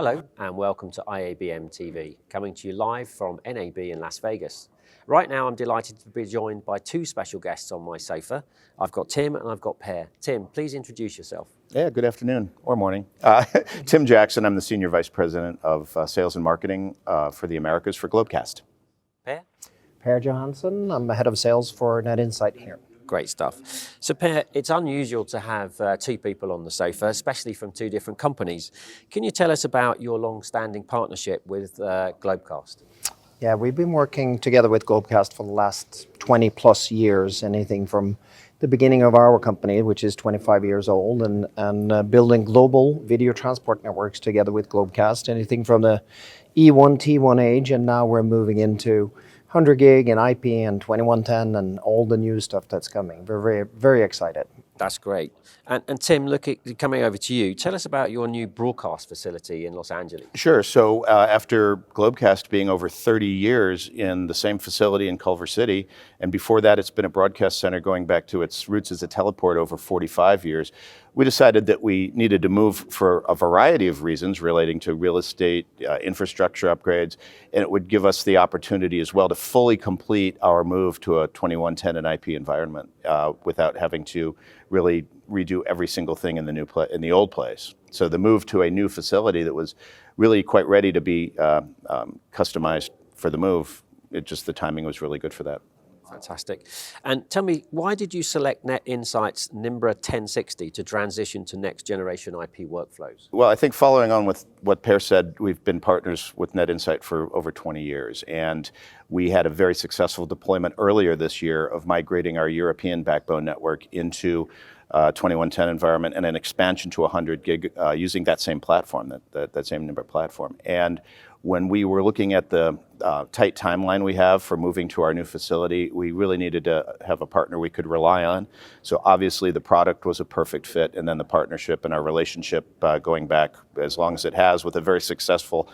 Hello and welcome to IABM TV, coming to you live from NAB in Las Vegas. Right now I'm delighted to be joined by two special guests on my sofa. I've got Tim and I've got Per. Tim, please introduce yourself. Yeah, good afternoon or morning. Tim Jackson, I'm the Senior Vice President of Sales and Marketing for the Americas for Globecast. Per? Per Johansson, I'm the Head of Sales for Net Insight here. Great stuff. So Per, it's unusual to have two people on the sofa, especially from two different companies. Can you tell us about your long-standing partnership with Globecast? Yeah, we've been working together with Globecast for the last 20 plus years, anything from the beginning of our company, which is 25 years old, and building global video transport networks together with Globecast, anything from the E1, T1 age, and now we're moving into 100 gig and IP and 2110 and all the new stuff that's coming. We're very, very excited. That's great. And Tim, coming over to you, tell us about your new broadcast facility in Los Angeles. Sure. So after Globecast being over 30 years in the same facility in Culver City, and before that it's been a broadcast center going back to its roots as a teleport over 45 years, we decided that we needed to move for a variety of reasons relating to real estate, infrastructure upgrades, and it would give us the opportunity as well to fully complete our move to a 2110 and IP environment without having to really redo every single thing in the old place. So the move to a new facility that was really quite ready to be customized for the move, the timing was really good for that. Fantastic. And tell me, why did you select Net Insight's Nimbra 1060 to transition to next generation IP workflows? Well, I think following on with what Per said, we've been partners with Net Insight for over 20 years. And we had a very successful deployment earlier this year of migrating our European backbone network into 2110 environment and an expansion to 100 gig using that same platform, that same Nimbra platform. And when we were looking at the tight timeline we have for moving to our new facility, we really needed to have a partner we could rely on. So obviously the product was a perfect fit, and then the partnership and our relationship going back as long as it has with a very successful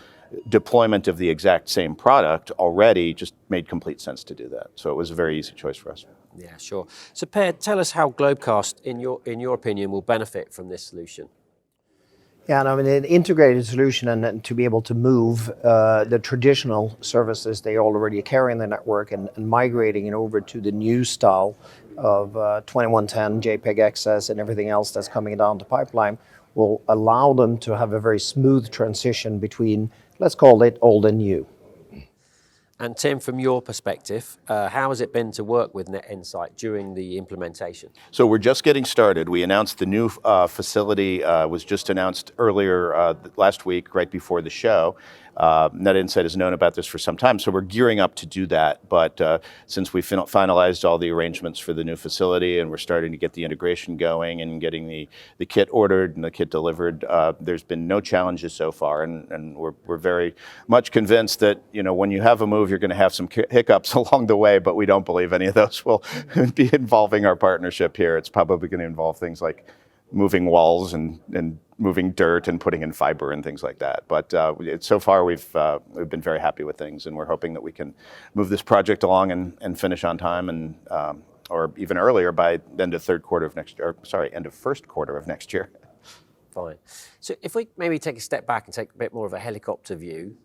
deployment of the exact same product already just made complete sense to do that. So it was a very easy choice for us. Yeah, sure. So Per, tell us how Globecast, in your opinion, will benefit from this solution. Yeah, and I mean, an integrated solution and to be able to move the traditional services they already carry in the network and migrating it over to the new style of 2110, JPEG XS, and everything else that's coming down the pipeline will allow them to have a very smooth transition between, let's call it, old and new. And Tim, from your perspective, how has it been to work with Net Insight during the implementation? So we're just getting started. We announced the new facility was just announced earlier last week, right before the show. Net Insight has known about this for some time, so we're gearing up to do that. But since we finalized all the arrangements for the new facility and we're starting to get the integration going and getting the kit ordered and the kit delivered, there's been no challenges so far. And we're very much convinced that, you know, when you have a move, you're going to have some hiccups along the way, but we don't believe any of those will be involving our partnership here. It's probably going to involve things like moving walls and moving dirt and putting in fiber and things like that. But so far we've been very happy with things, and we're hoping that we can move this project along and finish on time, and or even earlier by the end of end of first quarter of next year. Fine. So if we maybe take a step back and take a bit more of a helicopter view,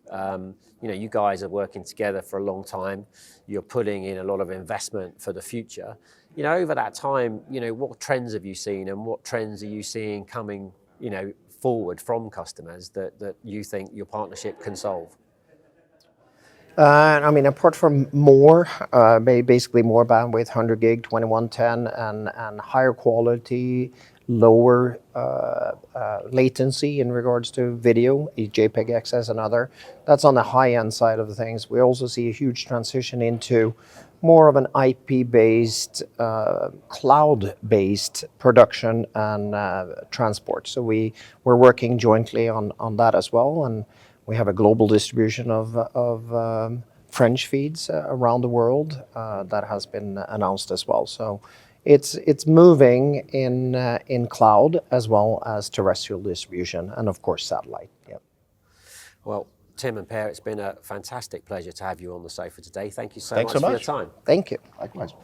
you know, you guys are working together for a long time. You're putting in a lot of investment for the future. You know, over that time, you know, what trends have you seen, and what trends are you seeing coming, you know, forward from customers that you think your partnership can solve? I mean, apart from basically more bandwidth, 100 gig, 2110, and higher quality, lower latency in regards to video, JPEG XS and other. That's on the high-end side of the things. We also see a huge transition into more of an IP-based, cloud-based production and transport. So we're working jointly on that as well, and we have a global distribution of French feeds around the world that has been announced as well. So it's moving in cloud as well as terrestrial distribution, and of course satellite. Yep. Well, Tim and Per, it's been a fantastic pleasure to have you on the sofa today. Thank you so Thanks much so for much your time. Thank you. Likewise.